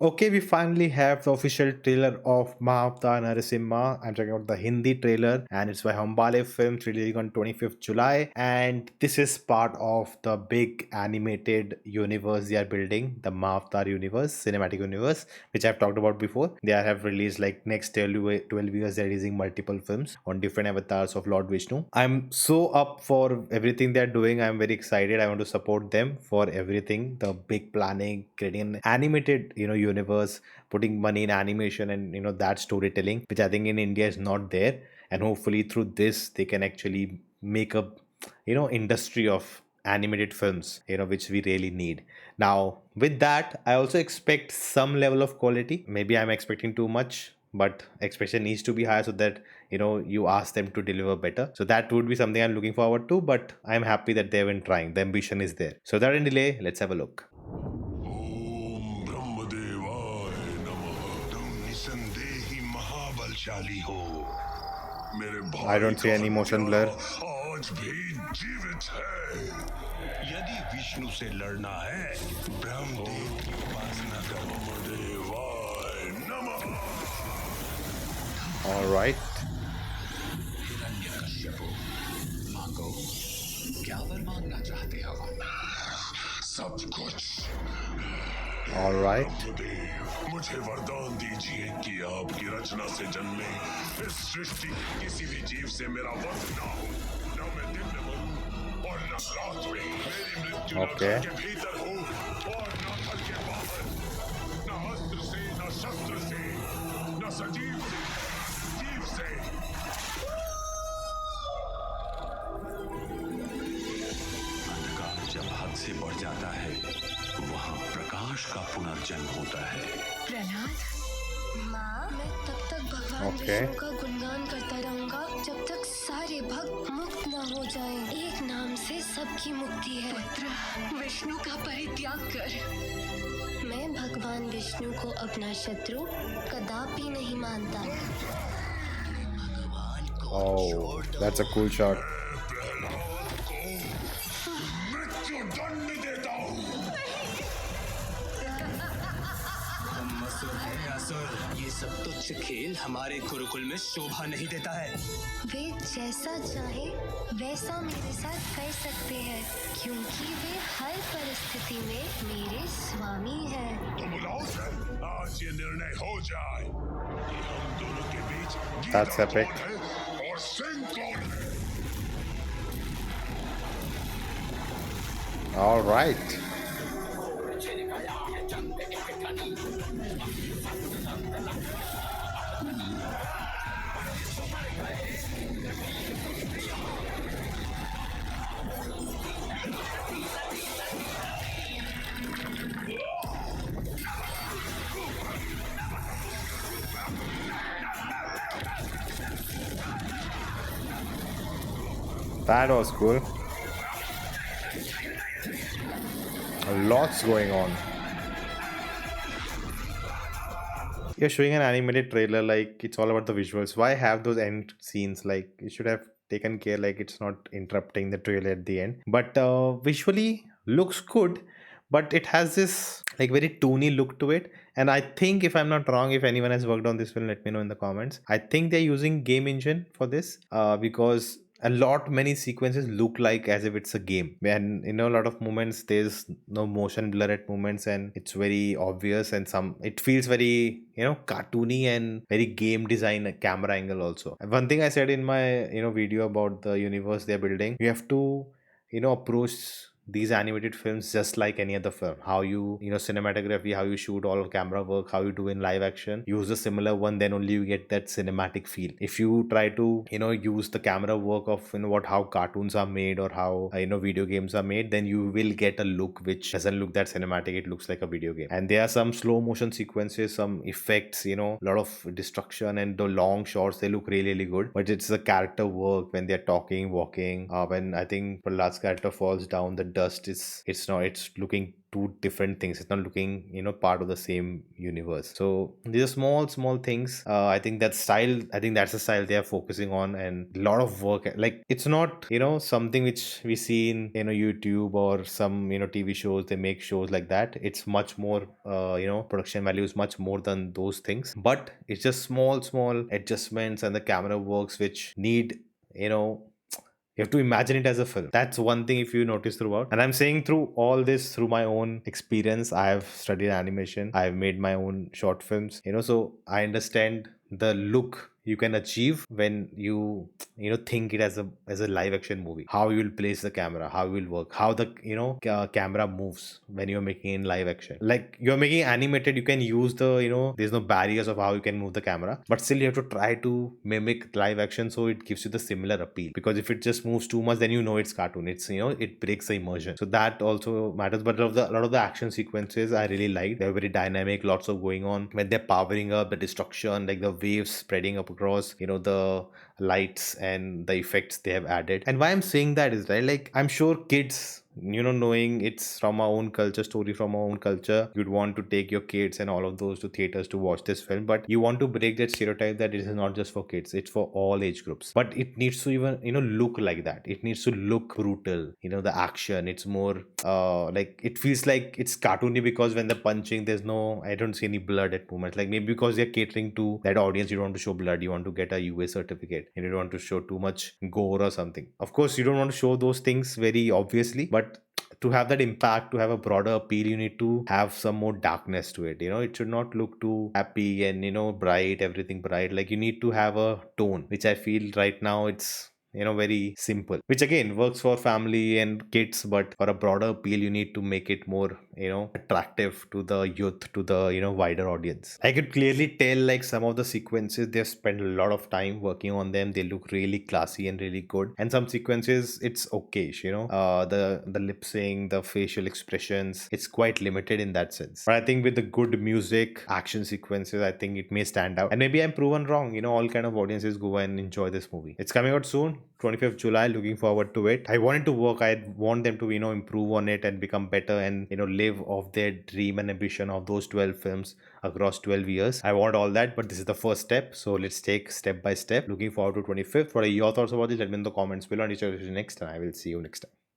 Okay, we finally have the official trailer of Mahavatar Narsimha. I'm talking about the Hindi trailer, and it's by Hombale Films, releasing on 25th July. And this is part of the big animated universe they are building, the Mahavatar universe, cinematic universe, which I've talked about before. They have released like next 12 years, they're releasing multiple films on different avatars of Lord Vishnu. I'm so up for everything they're doing. I'm very excited. I want to support them for everything, the big planning, creating an animated, universe, putting money in animation and that storytelling, which I think in India is not there. And hopefully through this they can actually make a industry of animated films, which we really need. Now with that, I also expect some level of quality. Maybe I'm expecting too much, but expectation needs to be higher so that you ask them to deliver better. So that would be something I'm looking forward to, but I'm happy that they've been trying. The ambition is there. So without any delay, let's have a look. ओम ब्रह्मदेवाय नमः। तुम निसंदेही महाबलशाली हो। मेरे I भाई don't see का any motion हत्यारा blur. आज भी जीवित है। यदि विष्णु से लड़ना है, ब्रह्मदेव की उपासना करो। ब्रह्मदेवाय नमः। All right. हिरण्यकश्यपु, मांगो, क्या वर मांगना चाहते हो? सब कुछ। All right. ब्रह्मदेव, मुझे वरदान दीजिए कि आपकी रचना से जन्मे इस सृष्टि के किसी भी जीव से मेरा वध ना हो। न मैं दिन में मरूं और न रात में। मेरी मृत्यु न Okay. घर के भीतर हो और न घर के बाहर। न अस्त्र से, न शस्त्र से, न सजीव से, जीव से। अंधकार जब हद से बढ़ जाता है, वहाँ प्रकाश का पुनर्जन्म होता है। प्रहलाद, माँ, मैं तब तक भगवान Okay. विष्णु का गुणगान करता रहूंगा जब तक सारे भक्त मुक्त न हो जाएं। एक नाम से सबकी मुक्ति है। पुत्र, विष्णु का परित्याग कर। मैं भगवान विष्णु को अपना शत्रु कदापि नहीं मानता। Oh, that's a cool shot. Prahlad को मृत्यु दंड देता हूँ। असुर है असुर, ये सब तुच्छ खेल हमारे गुरुकुल में शोभा नहीं देता है। वे जैसा चाहे वैसा मेरे साथ कर सकते हैं, क्योंकि वे हर परिस्थिति में मेरे स्वामी हैं। तो बुलाओ सर, आज ये निर्णय हो जाए कि हम दोनों के बीच That's गीदड़ epic. कौन है और सिंह कौन है। All right. That was cool. Lots going on. You're showing an animated trailer, like it's all about the visuals. Why have those end scenes? Like you should have taken care, like it's not interrupting the trailer at the end. But visually looks good, but it has this like very toony look to it. And I think, if I'm not wrong, if anyone has worked on this film, let me know in the comments. I think they're using game engine for this, because a lot many sequences look like as if it's a game, when a lot of moments there's no motion blur at moments, and it's very obvious, and some it feels very cartoony and very game design camera angle also. And one thing I said in my video about the universe they're building, you have to approach these animated films just like any other film. How cinematography, how you shoot all camera work, how you do in live action, use a similar one, then only you get that cinematic feel. If you try to use the camera work of how cartoons are made, or how video games are made, then you will get a look which doesn't look that cinematic. It looks like a video game. And there are some slow motion sequences, some effects, a lot of destruction, and the long shots, they look really, really good. But it's the character work when they're talking, walking, when I think Prahlad's character falls down, the dust is, it's looking two different things. It's not looking, part of the same universe. So these are small things. I think that style, I think that's the style they are focusing on, and a lot of work. Like, it's not, something which we see in, YouTube or some, TV shows. They make shows like that. It's much more, production value is much more than those things. But it's just small adjustments, and the camera works which need, you know you have to imagine it as a film. That's one thing if you notice throughout. And I'm saying through all this through my own experience. I have studied animation. I've made my own short films. So I understand the look you can achieve when you think it as a live action movie. How you will place the camera, how you will work, how the camera moves when you're making in live action. Like, you're making animated, you can use the there's no barriers of how you can move the camera, but still you have to try to mimic live action, so it gives you the similar appeal. Because if it just moves too much, then it's cartoon. It's it breaks the immersion. So that also matters. But a lot of the action sequences I really like. They're very dynamic, lots of going on. When they're powering up, the destruction, like the waves spreading up across, the lights and the effects they have added. And why I'm saying that is, right, like, I'm sure kids, knowing it's from our own culture, story from our own culture, you'd want to take your kids and all of those to theaters to watch this film. But you want to break that stereotype that it is not just for kids, it's for all age groups. But it needs to even look like that. It needs to look brutal. The action, it's more like, it feels like it's cartoony, because when they're punching, I don't see any blood at moments. Like, maybe because they're catering to that audience, you don't want to show blood, you want to get a UA certificate, and you don't want to show too much gore or something. Of course, you don't want to show those things very obviously, but to have that impact, to have a broader appeal, you need to have some more darkness to it. It should not look too happy and bright, everything bright. Like, you need to have a tone, which I feel right now it's very simple, which again works for family and kids. But for a broader appeal, you need to make it more attractive to the youth, to the wider audience. I could clearly tell, like, some of the sequences they've spent a lot of time working on them. They look really classy and really good, and some sequences it's okay, the lip sync, the facial expressions, it's quite limited in that sense. But I think with the good music, action sequences, I think it may stand out. And maybe I'm proven wrong. All kind of audiences go and enjoy this movie. It's coming out soon, 25th July. Looking forward to it. I want it to work. I want them to improve on it and become better, and live off their dream and ambition of those 12 films across 12 years. I want all that, but this is the first step, so let's take step by step. Looking forward to 25th. What are your thoughts about this? Let me know in the comments below, and each other next time. I will see you next time.